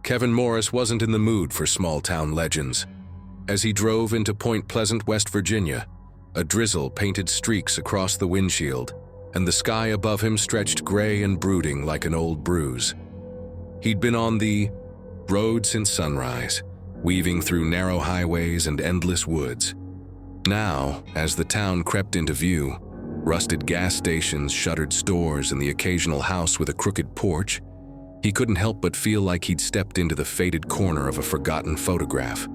Kevin Morris wasn't in the mood for small-town legends. As he drove into Point Pleasant, West Virginia, a drizzle painted streaks across the windshield, and the sky above him stretched gray and brooding like an old bruise. He'd been on the road since sunrise, weaving through narrow highways and endless woods. Now, as the town crept into view, rusted gas stations, shuttered stores, and the occasional house with a crooked porch, he couldn't help but feel like he'd stepped into the faded corner of a forgotten photograph.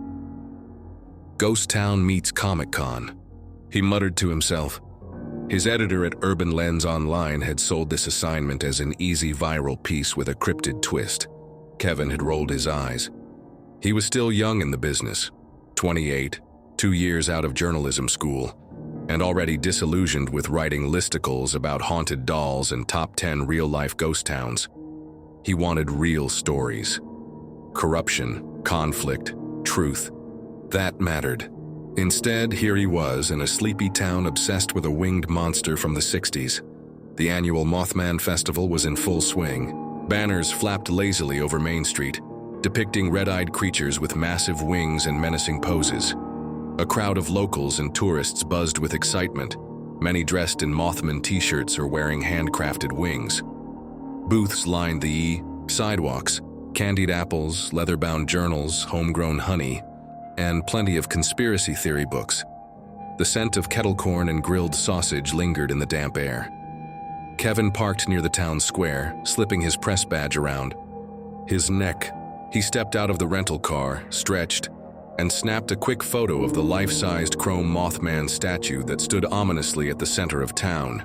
Ghost Town meets Comic-Con, he muttered to himself. His editor at Urban Lens Online had sold this assignment as an easy viral piece with a cryptid twist. Kevin had rolled his eyes. He was still young in the business, 28, 2 years out of journalism school, and already disillusioned with writing listicles about haunted dolls and top 10 real-life ghost towns. He wanted real stories. Corruption, conflict, truth. That mattered. Instead, here he was in a sleepy town obsessed with a winged monster from the 60s. The annual Mothman Festival was in full swing. Banners flapped lazily over Main Street, depicting red-eyed creatures with massive wings and menacing poses. A crowd of locals and tourists buzzed with excitement, many dressed in Mothman t-shirts or wearing handcrafted wings. Booths lined the sidewalks, candied apples, leather-bound journals, homegrown honey, and plenty of conspiracy theory books. The scent of kettle corn and grilled sausage lingered in the damp air. Kevin parked near the town square, slipping his press badge around his neck. He stepped out of the rental car, stretched, and snapped a quick photo of the life-sized chrome Mothman statue that stood ominously at the center of town.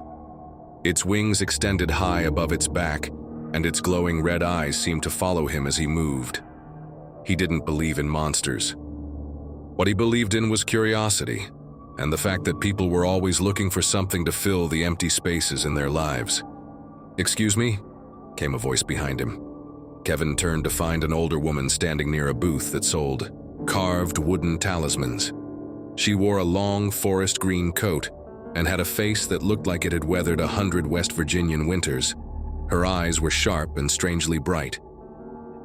Its wings extended high above its back, and its glowing red eyes seemed to follow him as he moved. He didn't believe in monsters. What he believed in was curiosity, and the fact that people were always looking for something to fill the empty spaces in their lives. "Excuse me?" came a voice behind him. Kevin turned to find an older woman standing near a booth that sold carved wooden talismans. She wore a long forest green coat and had a face that looked like it had weathered 100 West Virginian winters. Her eyes were sharp and strangely bright.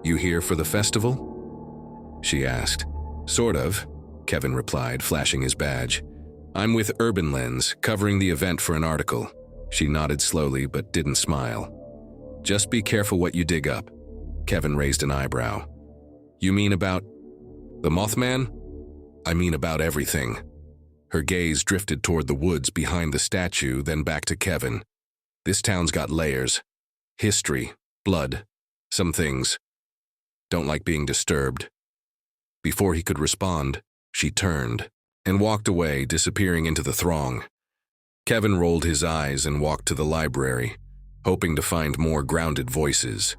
"You here for the festival?" she asked. "Sort of," Kevin replied, flashing his badge. "I'm with Urban Lens, covering the event for an article." She nodded slowly but didn't smile. "Just be careful what you dig up." Kevin raised an eyebrow. "You mean about the Mothman?" "I mean about everything." Her gaze drifted toward the woods behind the statue, then back to Kevin. "This town's got layers. History, blood, some things. Don't like being disturbed." Before he could respond, she turned and walked away, disappearing into the throng. Kevin rolled his eyes and walked to the library, hoping to find more grounded voices.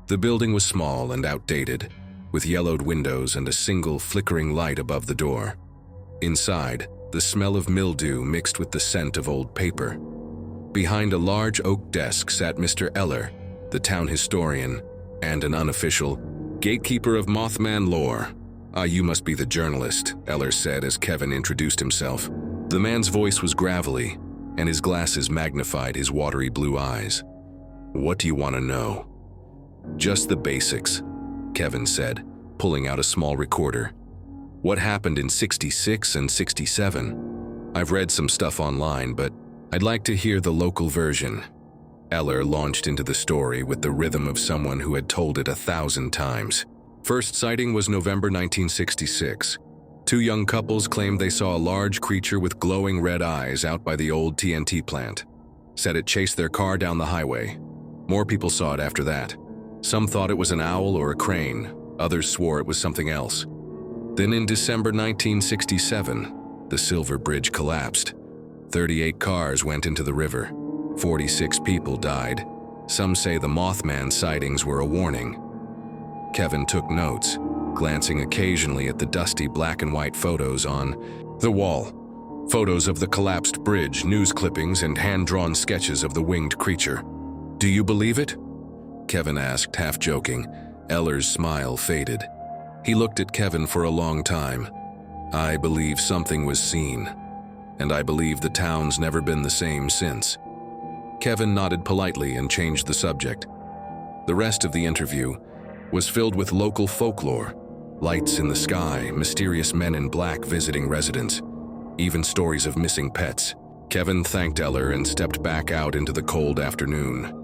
The building was small and outdated, with yellowed windows and a single flickering light above the door. Inside, the smell of mildew mixed with the scent of old paper. Behind a large oak desk sat Mr. Eller, the town historian, and an unofficial gatekeeper of Mothman lore. "Ah, you must be the journalist," Eller said as Kevin introduced himself. The man's voice was gravelly, and his glasses magnified his watery blue eyes. "What do you want to know?" "Just the basics," Kevin said, pulling out a small recorder. "What happened in '66 and '67? I've read some stuff online, but I'd like to hear the local version." Eller launched into the story with the rhythm of someone who had told it 1,000 times. First sighting was November 1966. 2 young couples claimed they saw a large creature with glowing red eyes out by the old TNT plant. Said it chased their car down the highway. More people saw it after that. Some thought it was an owl or a crane. Others swore it was something else. Then in December 1967, the Silver Bridge collapsed. 38 cars went into the river. 46 people died. Some say the Mothman sightings were a warning. Kevin took notes, glancing occasionally at the dusty black and white photos on the wall. Photos of the collapsed bridge, news clippings, and hand-drawn sketches of the winged creature. "Do you believe it?" Kevin asked, half joking. Eller's smile faded. He looked at Kevin for a long time. "I believe something was seen, and I believe the town's never been the same since." Kevin nodded politely and changed the subject. The rest of the interview, was filled with local folklore, lights in the sky, mysterious men in black visiting residents, even stories of missing pets. Kevin thanked Eller and stepped back out into the cold afternoon.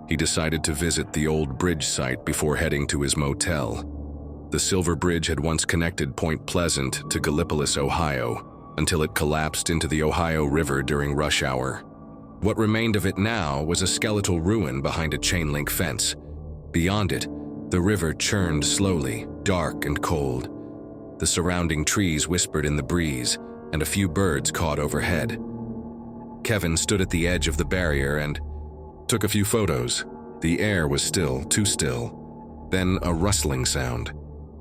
He decided to visit the old bridge site before heading to his motel. The Silver Bridge had once connected Point Pleasant to Gallipolis, Ohio, until it collapsed into the Ohio River during rush hour. What remained of it now was a skeletal ruin behind a chain-link fence. Beyond it, the river churned slowly, dark and cold. The surrounding trees whispered in the breeze, and a few birds cawed overhead. Kevin stood at the edge of the barrier and took a few photos. The air was still, too still. Then a rustling sound.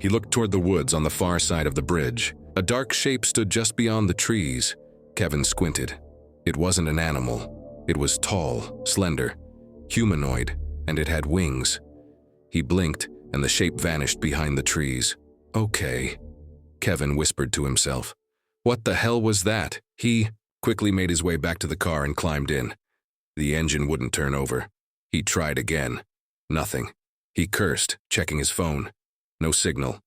He looked toward the woods on the far side of the bridge. A dark shape stood just beyond the trees. Kevin squinted. It wasn't an animal. It was tall, slender, humanoid, and it had wings. He blinked, and the shape vanished behind the trees. Okay, Kevin whispered to himself. What the hell was that? He quickly made his way back to the car and climbed in. The engine wouldn't turn over. He tried again. Nothing. He cursed, checking his phone. No signal.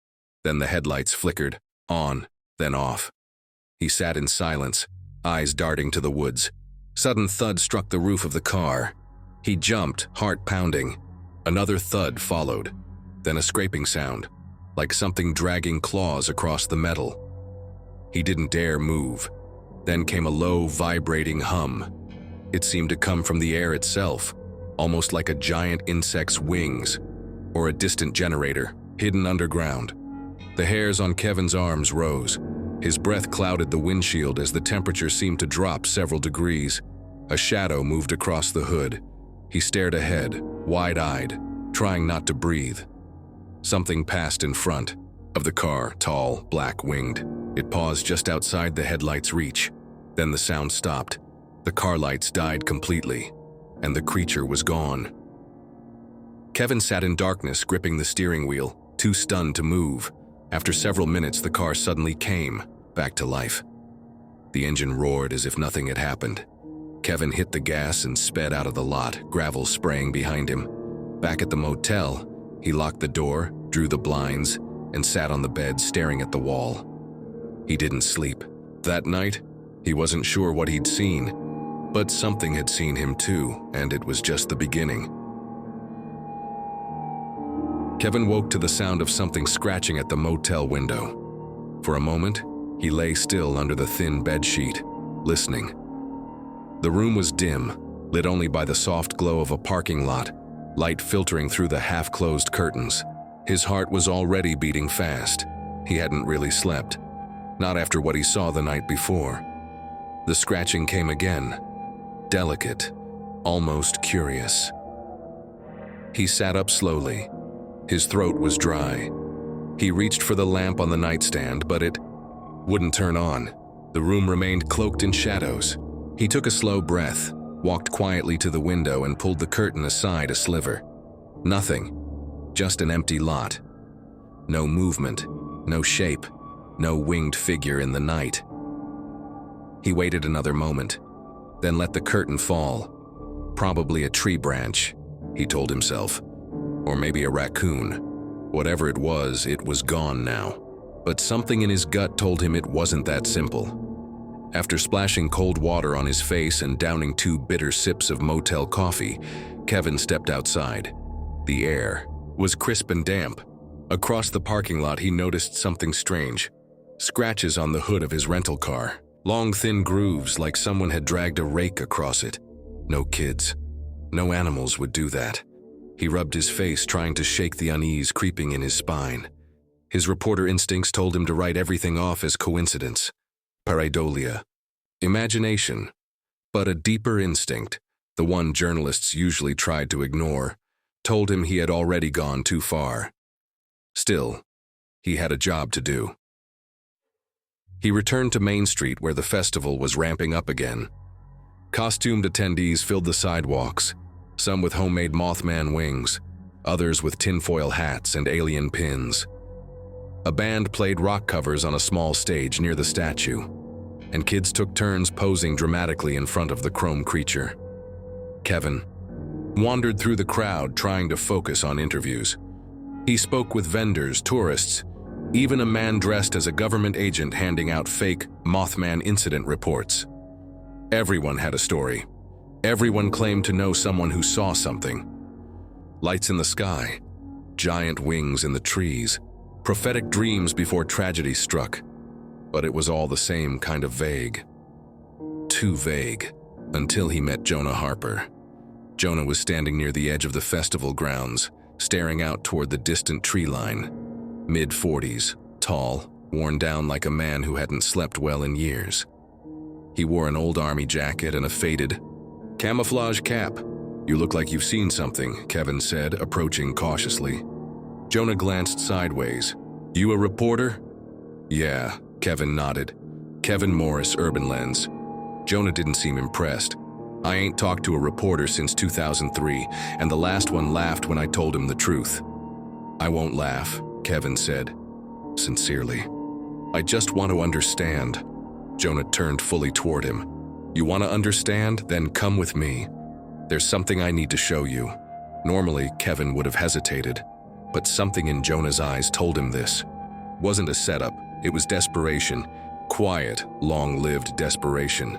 Then the headlights flickered, on, then off. He sat in silence, eyes darting to the woods. Sudden thud struck the roof of the car. He jumped, heart pounding. Another thud followed, then a scraping sound, like something dragging claws across the metal. He didn't dare move. Then came a low, vibrating hum. It seemed to come from the air itself, almost like a giant insect's wings, or a distant generator, hidden underground. The hairs on Kevin's arms rose. His breath clouded the windshield as the temperature seemed to drop several degrees. A shadow moved across the hood. He stared ahead, wide-eyed, trying not to breathe. Something passed in front of the car, tall, black-winged. It paused just outside the headlight's reach. Then the sound stopped. The car lights died completely, and the creature was gone. Kevin sat in darkness, gripping the steering wheel, too stunned to move. After several minutes, the car suddenly came back to life. The engine roared as if nothing had happened. Kevin hit the gas and sped out of the lot, gravel spraying behind him. Back at the motel, he locked the door, drew the blinds, and sat on the bed staring at the wall. He didn't sleep. That night, he wasn't sure what he'd seen, but something had seen him too, and it was just the beginning. Kevin woke to the sound of something scratching at the motel window. For a moment, he lay still under the thin bedsheet, listening. The room was dim, lit only by the soft glow of a parking lot, light filtering through the half-closed curtains. His heart was already beating fast. He hadn't really slept, not after what he saw the night before. The scratching came again, delicate, almost curious. He sat up slowly. His throat was dry. He reached for the lamp on the nightstand, but it wouldn't turn on. The room remained cloaked in shadows. He took a slow breath, walked quietly to the window and pulled the curtain aside a sliver. Nothing, just an empty lot. No movement, no shape, no winged figure in the night. He waited another moment, then let the curtain fall. Probably a tree branch, he told himself. Or maybe a raccoon. Whatever it was gone now. But something in his gut told him it wasn't that simple. After splashing cold water on his face and downing 2 bitter sips of motel coffee, Kevin stepped outside. The air was crisp and damp. Across the parking lot, he noticed something strange. Scratches on the hood of his rental car. Long, thin grooves like someone had dragged a rake across it. No kids. No animals would do that. He rubbed his face, trying to shake the unease creeping in his spine. His reporter instincts told him to write everything off as coincidence. Pareidolia. Imagination. But a deeper instinct, the one journalists usually tried to ignore, told him he had already gone too far. Still, he had a job to do. He returned to Main Street where the festival was ramping up again. Costumed attendees filled the sidewalks, some with homemade Mothman wings, others with tinfoil hats and alien pins. A band played rock covers on a small stage near the statue, and kids took turns posing dramatically in front of the chrome creature. Kevin wandered through the crowd trying to focus on interviews. He spoke with vendors, tourists, even a man dressed as a government agent handing out fake Mothman incident reports. Everyone had a story. Everyone claimed to know someone who saw something. Lights in the sky, giant wings in the trees, prophetic dreams before tragedy struck. But it was all the same kind of vague. Too vague, until he met Jonah Harper. Jonah was standing near the edge of the festival grounds, staring out toward the distant tree line. Mid-40s, tall, worn down like a man who hadn't slept well in years. He wore an old army jacket and a faded camouflage cap. "You look like you've seen something," Kevin said, approaching cautiously. Jonah glanced sideways. "You a reporter?" "Yeah," Kevin nodded. Kevin Morris, Urban Lens. Jonah didn't seem impressed. "I ain't talked to a reporter since 2003, and the last one laughed when I told him the truth." "I won't laugh," Kevin said, sincerely. "I just want to understand." Jonah turned fully toward him. "You want to understand? Then come with me. There's something I need to show you." Normally, Kevin would have hesitated, but something in Jonah's eyes told him this. Wasn't a setup, it was desperation. Quiet, long-lived desperation.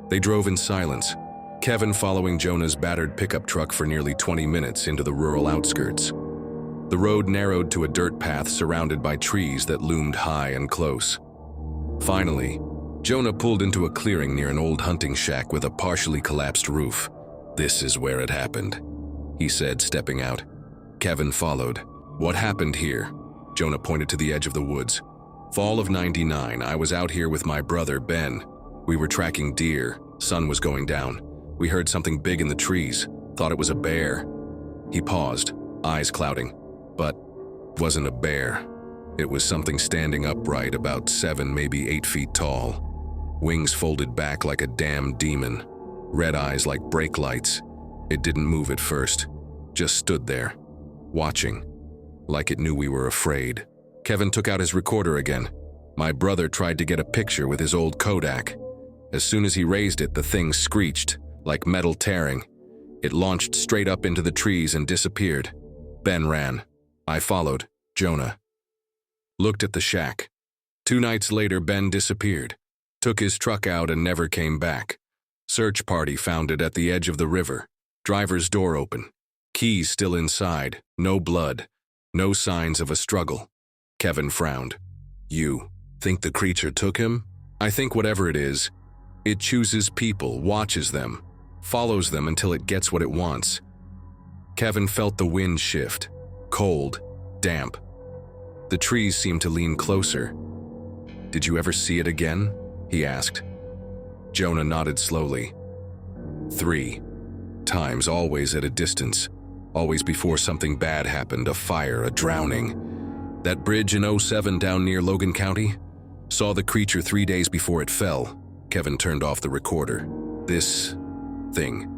They drove in silence, Kevin following Jonah's battered pickup truck for nearly 20 minutes into the rural outskirts. The road narrowed to a dirt path surrounded by trees that loomed high and close. Finally, Jonah pulled into a clearing near an old hunting shack with a partially collapsed roof. "This is where it happened," he said, stepping out. Kevin followed. "What happened here?" Jonah pointed to the edge of the woods. "Fall of '99, I was out here with my brother, Ben. We were tracking deer. Sun was going down. We heard something big in the trees. Thought it was a bear." He paused, eyes clouding. But it wasn't a bear. It was something standing upright, about 7, maybe 8 feet tall. Wings folded back like a damned demon. Red eyes like brake lights. It didn't move at first. Just stood there, watching, like it knew we were afraid. Kevin took out his recorder again. My brother tried to get a picture with his old Kodak. As soon as he raised it, the thing screeched, like metal tearing. It launched straight up into the trees and disappeared. Ben ran. I followed. Jonah looked at the shack. 2 nights later, Ben disappeared. Took his truck out and never came back. Search party found it at the edge of the river. Driver's door open. Keys still inside. No blood. No signs of a struggle. Kevin frowned. "You think the creature took him?" "I think whatever it is, it chooses people, watches them, follows them until it gets what it wants." Kevin felt the wind shift. Cold, damp. The trees seemed to lean closer. "Did you ever see it again?" he asked. Jonah nodded slowly. 3 times, always at a distance. Always before something bad happened, a fire, a drowning. That bridge in '07 down near Logan County? Saw the creature 3 days before it fell. Kevin turned off the recorder. "This thing,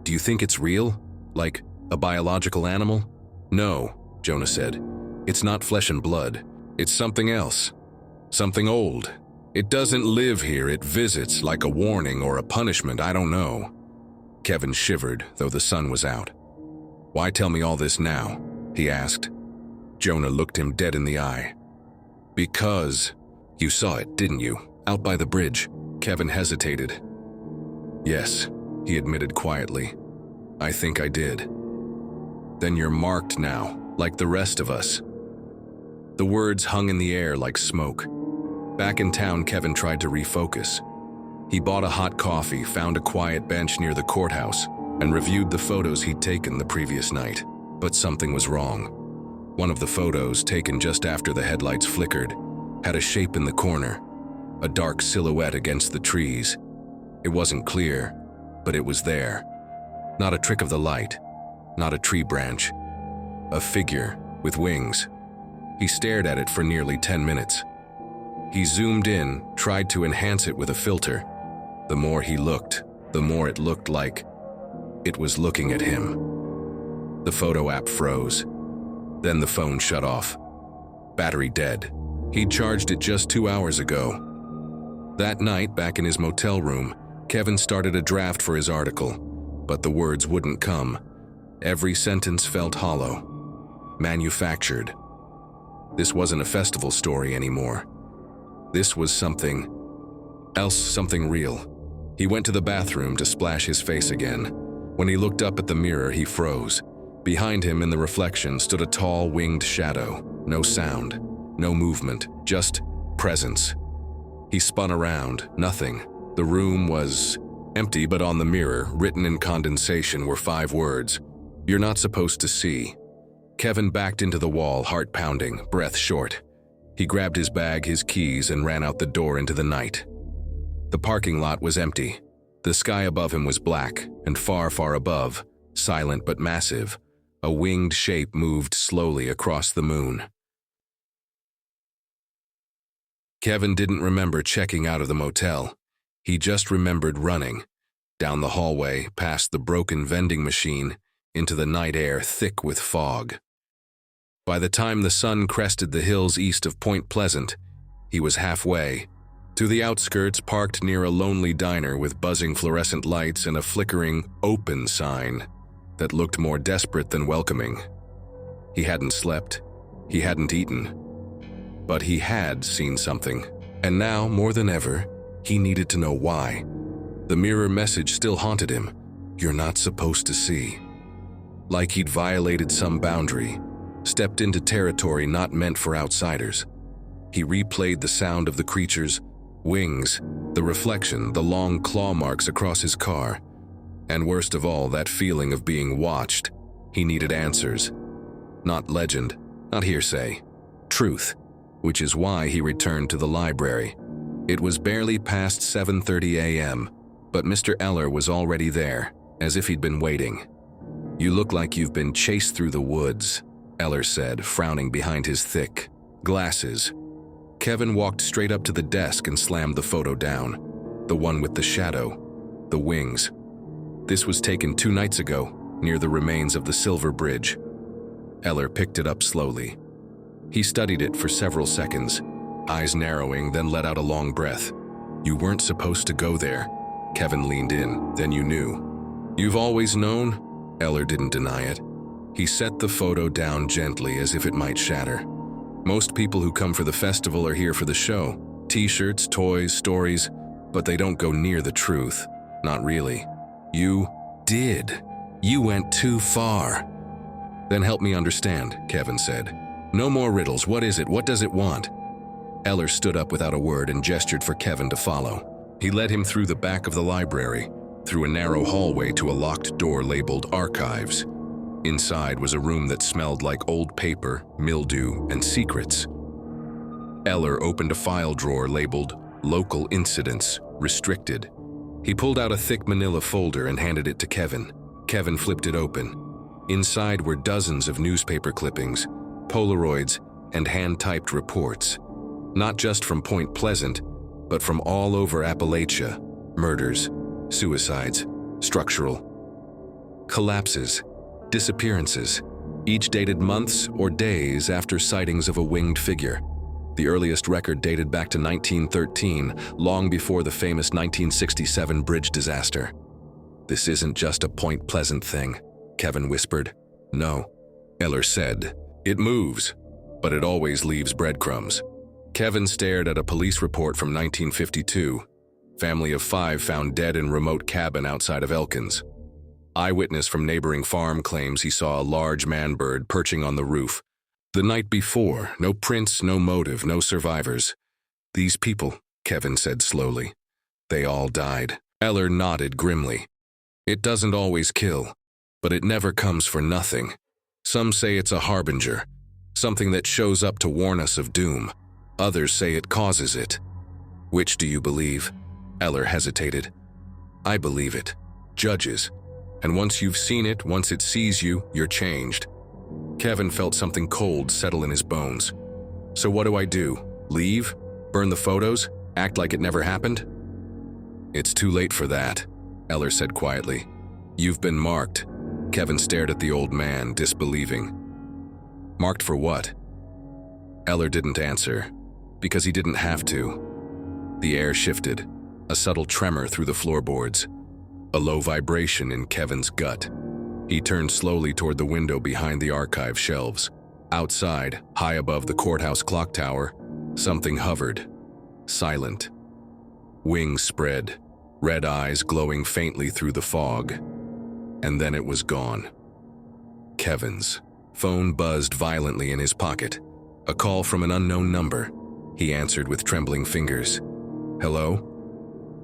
do you think it's real? Like a biological animal?" "No," Jonah said. "It's not flesh and blood. It's something else. Something old. It doesn't live here, it visits, like a warning or a punishment, I don't know." Kevin shivered, though the sun was out. "Why tell me all this now?" he asked. Jonah looked him dead in the eye. "Because you saw it, didn't you? Out by the bridge." Kevin hesitated. "Yes," he admitted quietly. "I think I did." "Then you're marked now, like the rest of us." The words hung in the air like smoke. Back in town, Kevin tried to refocus. He bought a hot coffee, found a quiet bench near the courthouse, and reviewed the photos he'd taken the previous night. But something was wrong. One of the photos, taken just after the headlights flickered, had a shape in the corner, a dark silhouette against the trees. It wasn't clear, but it was there. Not a trick of the light, not a tree branch. A figure with wings. He stared at it for nearly 10 minutes. He zoomed in, tried to enhance it with a filter. The more he looked, the more it looked like it was looking at him. The photo app froze. Then the phone shut off. Battery dead. He'd charged it just 2 hours ago. That night, back in his motel room, Kevin started a draft for his article, but the words wouldn't come. Every sentence felt hollow. manufactured. This wasn't a festival story anymore. This was something else, something real. He went to the bathroom to splash his face again. When he looked up at the mirror, he froze. Behind him in the reflection stood a tall, winged shadow. No sound, no movement, just presence. He spun around, nothing. The room was empty, but on the mirror, written in condensation, were 5 words. "You're not supposed to see." Kevin backed into the wall, heart pounding, breath short. He grabbed his bag, his keys, and ran out the door into the night. The parking lot was empty. The sky above him was black, and far, far above, silent but massive, a winged shape moved slowly across the moon. Kevin didn't remember checking out of the motel. He just remembered running, down the hallway, past the broken vending machine, into the night air thick with fog. By the time the sun crested the hills east of Point Pleasant, he was halfway, to the outskirts, parked near a lonely diner with buzzing fluorescent lights and a flickering "open" sign that looked more desperate than welcoming. He hadn't slept, he hadn't eaten, but he had seen something, and now, more than ever, he needed to know why. The mirror message still haunted him. "You're not supposed to see." Like he'd violated some boundary, stepped into territory not meant for outsiders. He replayed the sound of the creature's wings, the reflection, the long claw marks across his car, and worst of all, that feeling of being watched. He needed answers. Not legend, not hearsay. Truth, which is why he returned to the library. It was barely past 7:30 a.m., but Mr. Eller was already there, as if he'd been waiting. "You look like you've been chased through the woods," Eller said, frowning behind his thick glasses. Kevin walked straight up to the desk and slammed the photo down. The one with the shadow, the wings. This was taken 2 nights ago, near the remains of the Silver Bridge. Eller picked it up slowly. He studied it for several seconds, eyes narrowing, then let out a long breath. "You weren't supposed to go there." Kevin leaned in. "Then you knew." "You've always known?" Eller didn't deny it. He set the photo down gently as if it might shatter. "Most people who come for the festival are here for the show. T-shirts, toys, stories, but they don't go near the truth. Not really. You did. You went too far." "Then help me understand," Kevin said. "No more riddles. What is it? What does it want?" Eller stood up without a word and gestured for Kevin to follow. He led him through the back of the library, through a narrow hallway to a locked door labeled Archives. Inside was a room that smelled like old paper, mildew, and secrets. Eller opened a file drawer labeled Local Incidents, Restricted. He pulled out a thick manila folder and handed it to Kevin. Kevin flipped it open. Inside were dozens of newspaper clippings, Polaroids, and hand-typed reports. Not just from Point Pleasant, but from all over Appalachia. Murders, suicides, structural collapses, disappearances, each dated months or days after sightings of a winged figure. The earliest record dated back to 1913, long before the famous 1967 bridge disaster. "This isn't just a Point Pleasant thing," Kevin whispered. "No," Eller said. "It moves, but it always leaves breadcrumbs." Kevin stared at a police report from 1952. Family of 5 found dead in remote cabin outside of Elkins. Eyewitness from neighboring farm claims he saw a large man-bird perching on the roof. The night before, no prints, no motive, no survivors. "These people," Kevin said slowly. "They all died." Eller nodded grimly. "It doesn't always kill, but it never comes for nothing. Some say it's a harbinger, something that shows up to warn us of doom. Others say it causes it." "Which do you believe?" Eller hesitated. "I believe it. Judges. And once you've seen it, once it sees you, you're changed." Kevin felt something cold settle in his bones. "So what do I do? Leave? Burn the photos? Act like it never happened?" "It's too late for that," Eller said quietly. "You've been marked." Kevin stared at the old man, disbelieving. "Marked for what?" Eller didn't answer, because he didn't have to. The air shifted, a subtle tremor through the floorboards, a low vibration in Kevin's gut. He turned slowly toward the window behind the archive shelves. Outside, high above the courthouse clock tower, something hovered, silent. Wings spread, red eyes glowing faintly through the fog. And then it was gone. Kevin's phone buzzed violently in his pocket. A call from an unknown number. He answered with trembling fingers. "Hello?"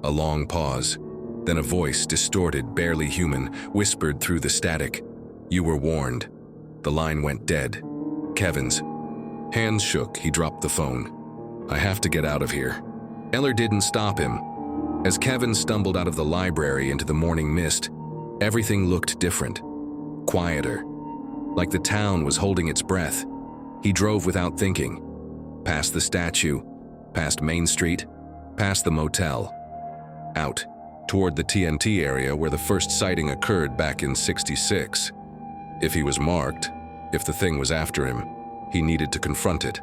A long pause. Then a voice, distorted, barely human, whispered through the static. "You were warned." The line went dead. Kevin's hands shook. He dropped the phone. "I have to get out of here." Eller didn't stop him. As Kevin stumbled out of the library into the morning mist, everything looked different, quieter, like the town was holding its breath. He drove without thinking, past the statue, past Main Street, past the motel, out toward the TNT area where the first sighting occurred back in '66. If he was marked, if the thing was after him, he needed to confront it.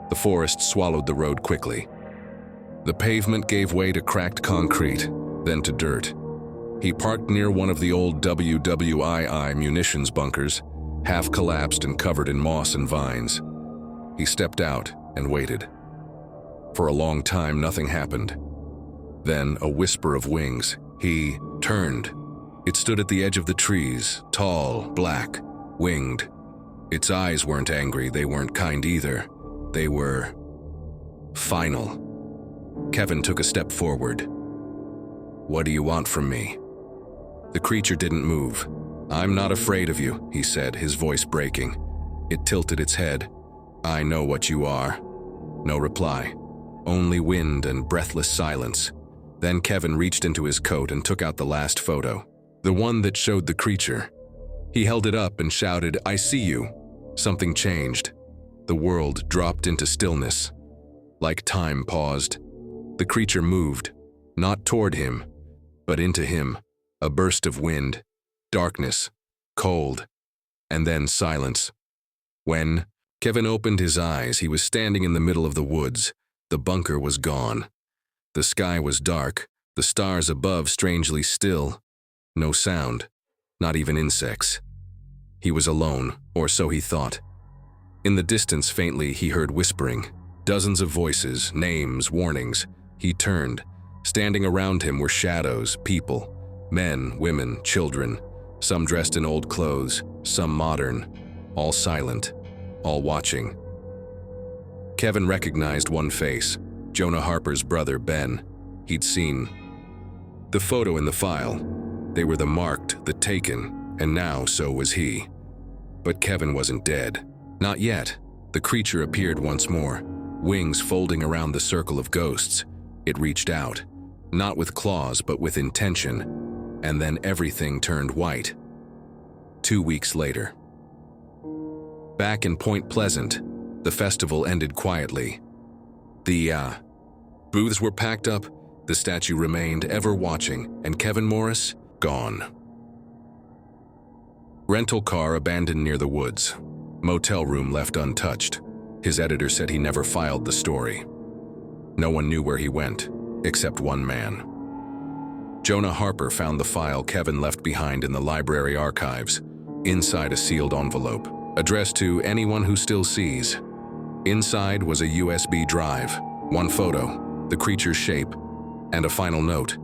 The forest swallowed the road quickly. The pavement gave way to cracked concrete, then to dirt. He parked near one of the old WWII munitions bunkers, half collapsed and covered in moss and vines. He stepped out and waited. For a long time, nothing happened. Then, a whisper of wings. He turned. It stood at the edge of the trees, tall, black, winged. Its eyes weren't angry, they weren't kind either. They were final. Kevin took a step forward. "What do you want from me?" The creature didn't move. "I'm not afraid of you," he said, his voice breaking. It tilted its head. "I know what you are." No reply. Only wind and breathless silence. Then Kevin reached into his coat and took out the last photo. The one that showed the creature. He held it up and shouted, "I see you." Something changed. The world dropped into stillness. Like time paused. The creature moved, not toward him, but into him. A burst of wind, darkness, cold, and then silence. When Kevin opened his eyes, he was standing in the middle of the woods. The bunker was gone. The sky was dark, the stars above strangely still. No sound, not even insects. He was alone, or so he thought. In the distance, faintly, he heard whispering. Dozens of voices, names, warnings. He turned. Standing around him were shadows, people. Men, women, children. Some dressed in old clothes, some modern. All silent, all watching. Kevin recognized one face. Jonah Harper's brother, Ben. He'd seen the photo in the file. They were the marked, the taken, and now so was he. But Kevin wasn't dead. Not yet. The creature appeared once more, wings folding around the circle of ghosts. It reached out, not with claws but with intention, and then everything turned white. 2 weeks later. Back in Point Pleasant, the festival ended quietly. The booths were packed up, the statue remained ever watching, and Kevin Morris, gone. Rental car abandoned near the woods. Motel room left untouched. His editor said he never filed the story. No one knew where he went, except one man. Jonah Harper found the file Kevin left behind in the library archives, inside a sealed envelope, addressed to anyone who still sees. Inside was a USB drive, one photo, the creature's shape, and a final note.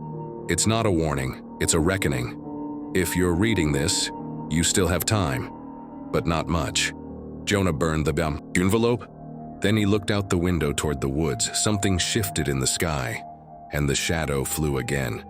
It's not a warning, it's a reckoning. If you're reading this, you still have time, but not much. Jonah burned the envelope. Then he looked out the window toward the woods. Something shifted in the sky, and the shadow flew again.